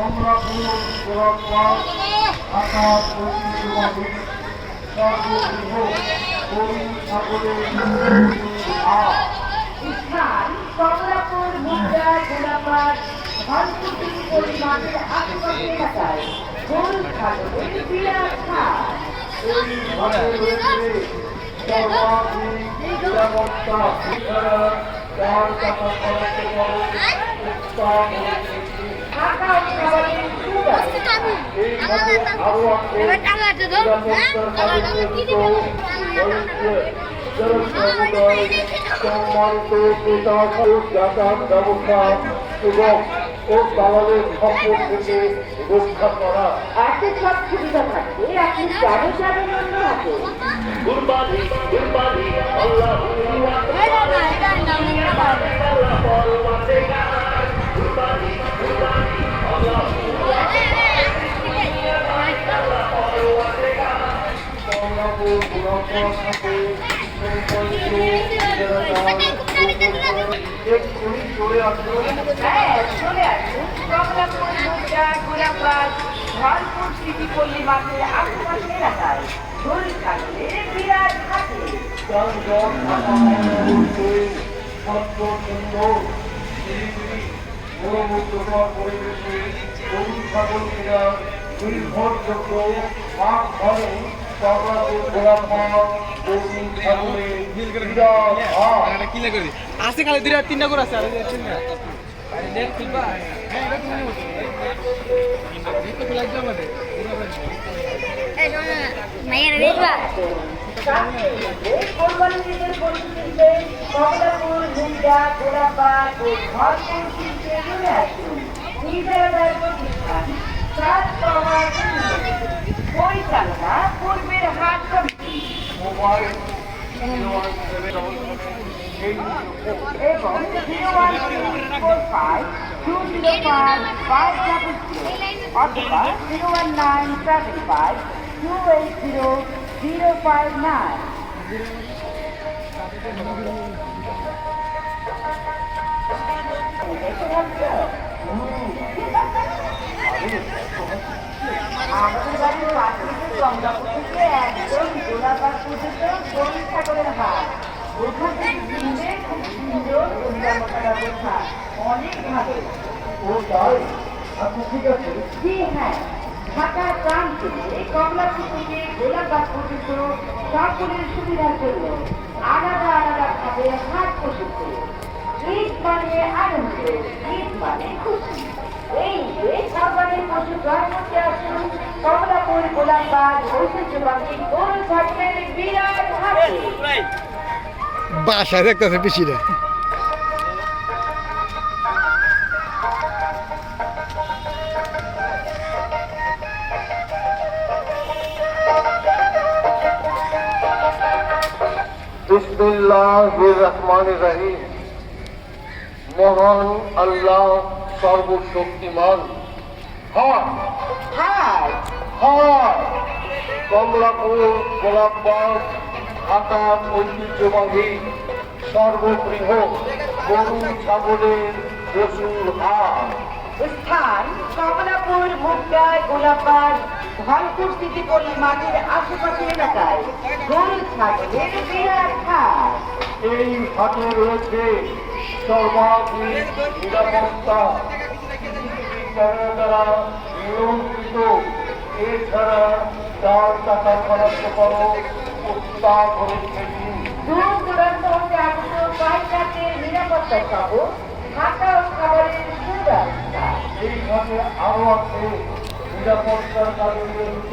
কমলাপুর গোলাপবাগ আকাশ ঐতিহ্যবাহী সর্বগৃহ গরু ছাগলের স্থান কমলাপুর মুদ্রা গোলাপবাগ ধনকুটি পরিমাণের আশেপাশে এলাকায় গরু ছাগলের বিরাট হাট। এই ঘাটে রয়েছে সর্বাধিক নিরাপত্তা এছাড়া 4 টাকা খরচে বড় উত্তম থাকা ও খাবারের সুব্যবস্থা। এই ঘাটে আরো আছে নিরাপত্তার কারণে সম্মানিত নেতা যাতায়াত ব্যবস্থা এবং ও দালালের খপ্পর থেকে রক্ষা করা। এত সব সুবিধা থাকবে আপনি কেন যাবেন অন্য হাতে? কুরবানি কুরবানি আল্লাহু হ্যাঁ, চলে আসুন কমলাপুর মুদ্রা গোলাপবাগ ধনপুর সিটি পল্লী মাঠের আশেপাশে এলাকায় গরু ছাগলের বিরাট হাটে। পরিবেশে গরু ছাগল কেনা নির্ভরযোগ্য মাঠ ধরে কমলাপুর গোলাপবাগ গরু ছাগলের বিরাট হাট। আছে খালি 2-3টা করে আছে আর তিনটা কমলাপুর মুদ্রা গোলাপবাগ ও ধনপুর সিটিতে চলে আসুন নিজেদের প্রতিষ্ঠান পরিচালনা পূর্বের হাট কমিটি মোবাইল এবং 01345205500 অথবা 01975280059। আমাদের বাড়ির পাশে কমলাপুর থেকে একদম গোলাপবাগ পর্যন্ত গরু ছাগলের হাট। ওখান থেকে কিনলে খুব সুন্দর নিরাপত্তা ব্যবস্থা অনেক ভালো। ও তাই আচ্ছা ঠিক আছে। জি হ্যাঁ, ঢাকার প্রান্তে কমলাপুর থেকে গোলাপবাগ পর্যন্ত সকলের সুবিধার জন্য আলাদা আলাদা ভাবে হাট বসেছে। ঈদ মানে আনন্দ, ঈদ মানে খুশি। এই যে সরকারের পশু ক্রয় করতে আসুন কমলাপুর গোলাপবাগ ঐতিহ্যবাহী গরু ছাগলের বিরাট হাটে। বাসায় দেখতেছে পিছিয়ে বিসমিল্লাহির রহমানির রহিম। মহান আল্লাহ সর্বশক্তিমান। হাট হাট হাট কমলাপুর গোলাপবাগ ঢাকা ঐতিহ্যবাহী সর্ববৃহৎ গরু ছাগলের পশুর হাট। স্থান কমলাপুর মুদ্রা গোলাপবাগ ধনপুর সিটি পল্লী মাঠের আশেপাশে এলাকায় গরু ছাগলের বিরাট হাট। এই হাটে রয়েছে সর্বাধিক নিরাপত্তা দ্বারা নিয়ন্ত্রিত। এছাড়া 4 টাকা খরচ করো অত্যাধুনিক মেশিন। দূর দূরান্ত হতে আগত পাইকারদের নিরাপত্তা সহ থাকা ও খাবারের সুব্যবস্থা। এই ঘাটে আরো আছে নিরাপত্তার কাজে জড়িত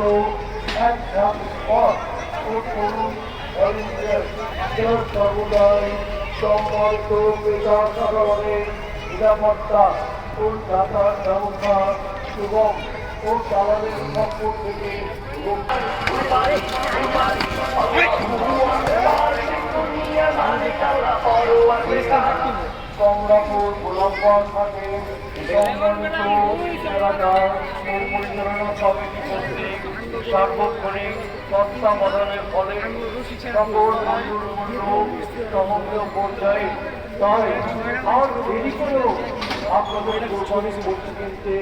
ও তরুণ ভলেন্টিয়ার সমুদায় সম্মানিত পেশা সাধারণের নিরাপত্তা ও যাতায়াত ব্যবস্থা এবং ও দালালের খপ্পর থেকে কমলাপুর গোলাপবাগ হাটে সম্মানিত এলাকার পরিচালনা সমিতি কর্তৃক সার্বক্ষণিক তত্ত্বাবধানের ফলে সকল সমগ্র পর্যায়ে তাই আর দেরি করেও আপনাদের কোরবানি করতে কিনতে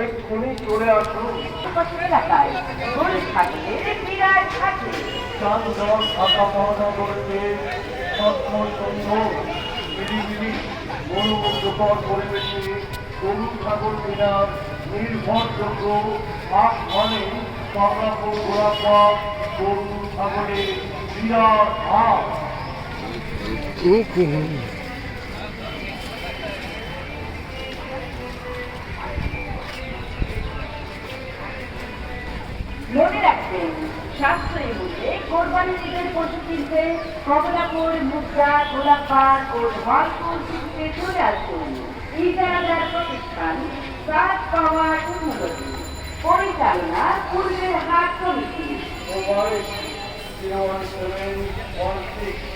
এক্ষুনি চলে আসুন। আশেপাশের এলাকায় গরু থাকলে বিরাট থাকে চাঁদন ঢাকা মহানগরীতে সবসময় সুন্দর নিরিবিলি মনোমুগ্ধকর পরিবেশে গরু ছাগল কেনার নির্ভরযোগ্য হাট মানে কমলাপুর গোলাপবাগ গরু ছাগলের বিরাট হাট। মনে রাখবেন সাশ্রয়ী মূল্যে কোরবানির ঈদের পশু কিনতে কমলাপুর মুদ্রা গোলাপবাগ ও ধরপুর সিটিতে চলে আসুন। ইজারাদার প্রতিষ্ঠান সাত পাওয়ার উন্নতি পরিচালনা পূর্বের হাট কমিটি। মোবাইল 01716